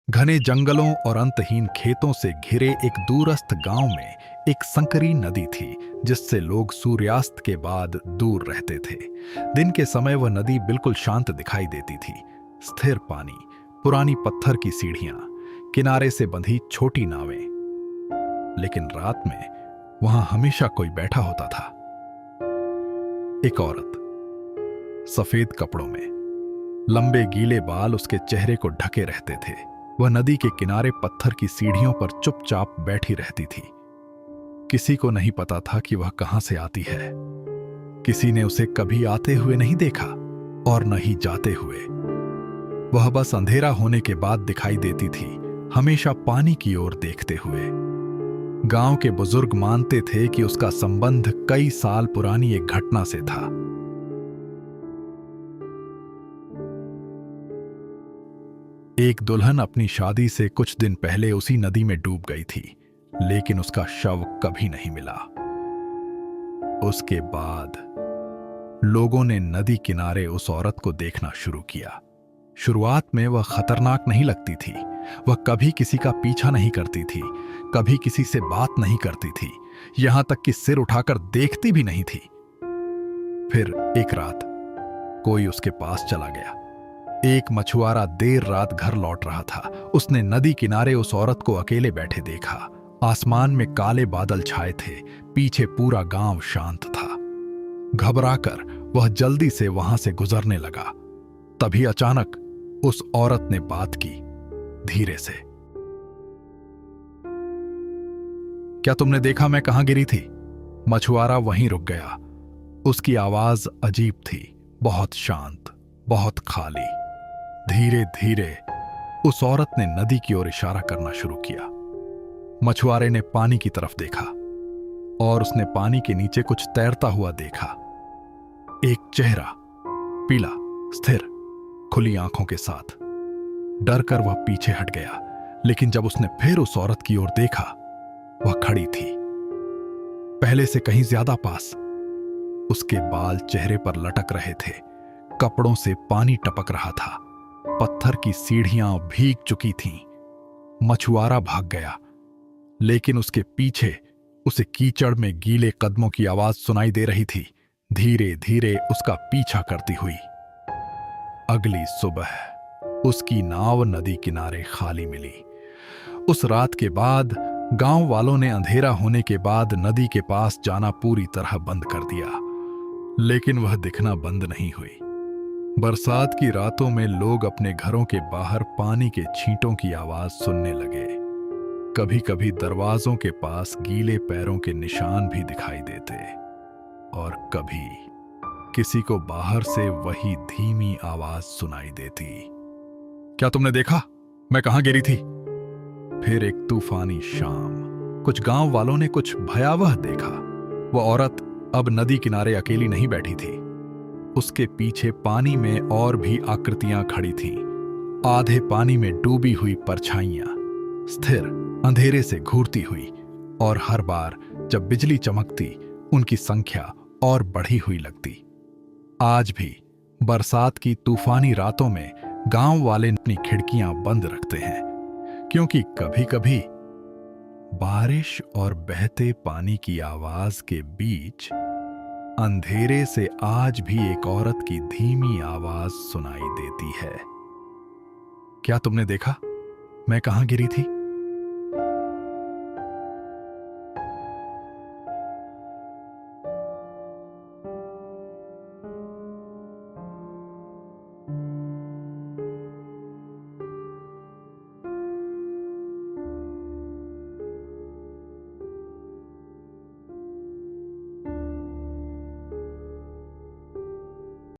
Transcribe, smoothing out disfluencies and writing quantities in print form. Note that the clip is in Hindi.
घने जंगलों और अंतहीन खेतों से घिरे एक दूरस्थ गांव में एक संकरी नदी थी, जिससे लोग सूर्यास्त के बाद दूर रहते थे। दिन के समय वह नदी बिल्कुल शांत दिखाई देती थी। स्थिर पानी, पुरानी पत्थर की सीढ़ियां, किनारे से बंधी छोटी नावें। लेकिन रात में वहां हमेशा कोई बैठा होता था। एक औरत, सफेद कपड़ों में, लंबे गीले बाल उसके चेहरे को ढके रहते थे। वह नदी के किनारे पत्थर की सीढ़ियों पर चुपचाप बैठी रहती थी। किसी को नहीं पता था कि वह कहां से आती है। किसी ने उसे कभी आते हुए नहीं देखा और न ही जाते हुए। वह बस अंधेरा होने के बाद दिखाई देती थी, हमेशा पानी की ओर देखते हुए। गांव के बुजुर्ग मानते थे कि उसका संबंध कई साल पुरानी एक घटना से था। एक दुल्हन अपनी शादी से कुछ दिन पहले उसी नदी में डूब गई थी, लेकिन उसका शव कभी नहीं मिला। उसके बाद लोगों ने नदी किनारे उस औरत को देखना शुरू किया। शुरुआत में वह खतरनाक नहीं लगती थी। वह कभी किसी का पीछा नहीं करती थी, कभी किसी से बात नहीं करती थी, यहां तक कि सिर उठाकर देखती भी नहीं थी। फिर एक रात कोई उसके पास चला गया। एक मछुआरा देर रात घर लौट रहा था। उसने नदी किनारे उस औरत को अकेले बैठे देखा। आसमान में काले बादल छाए थे, पीछे पूरा गांव शांत था। घबराकर वह जल्दी से वहां से गुजरने लगा। तभी अचानक उस औरत ने बात की, धीरे से। क्या तुमने देखा मैं कहां गिरी थी? मछुआरा वहीं रुक गया। उसकी आवाज अजीब थी, बहुत शांत, बहुत खाली। धीरे धीरे उस औरत ने नदी की ओर इशारा करना शुरू किया। मछुआरे ने पानी की तरफ देखा और उसने पानी के नीचे कुछ तैरता हुआ देखा। एक चेहरा, पीला, स्थिर, खुली आंखों के साथ। डरकर वह पीछे हट गया, लेकिन जब उसने फिर उस औरत की ओर देखा, वह खड़ी थी, पहले से कहीं ज्यादा पास। उसके बाल चेहरे पर लटक रहे थे, कपड़ों से पानी टपक रहा था, पत्थर की सीढ़ियां भीग चुकी थीं। मछुआरा भाग गया, लेकिन उसके पीछे उसे कीचड़ में गीले कदमों की आवाज सुनाई दे रही थी, धीरे धीरे उसका पीछा करती हुई। अगली सुबह उसकी नाव नदी किनारे खाली मिली। उस रात के बाद गांव वालों ने अंधेरा होने के बाद नदी के पास जाना पूरी तरह बंद कर दिया। लेकिन वह दिखना बंद नहीं हुई। बरसात की रातों में लोग अपने घरों के बाहर पानी के छींटों की आवाज सुनने लगे। कभी कभी दरवाजों के पास गीले पैरों के निशान भी दिखाई देते, और कभी किसी को बाहर से वही धीमी आवाज सुनाई देती। क्या तुमने देखा मैं कहां गिरी थी? फिर एक तूफानी शाम, कुछ गांव वालों ने कुछ भयावह देखा। वह औरत अब नदी किनारे अकेली नहीं बैठी थी। उसके पीछे पानी में और भी आकृतियां खड़ी थीं। आधे पानी में डूबी हुई परछाइयां, स्थिर, अंधेरे से घूरती हुई, और हर बार जब बिजली चमकती, उनकी संख्या और बढ़ी हुई लगती। आज भी बरसात की तूफानी रातों में गांव वाले अपनी खिड़कियां बंद रखते हैं, क्योंकि कभी कभी बारिश और बहते पानी की आवाज के बीच अंधेरे से आज भी एक औरत की धीमी आवाज सुनाई देती है। क्या तुमने देखा मैं कहां गिरी थी?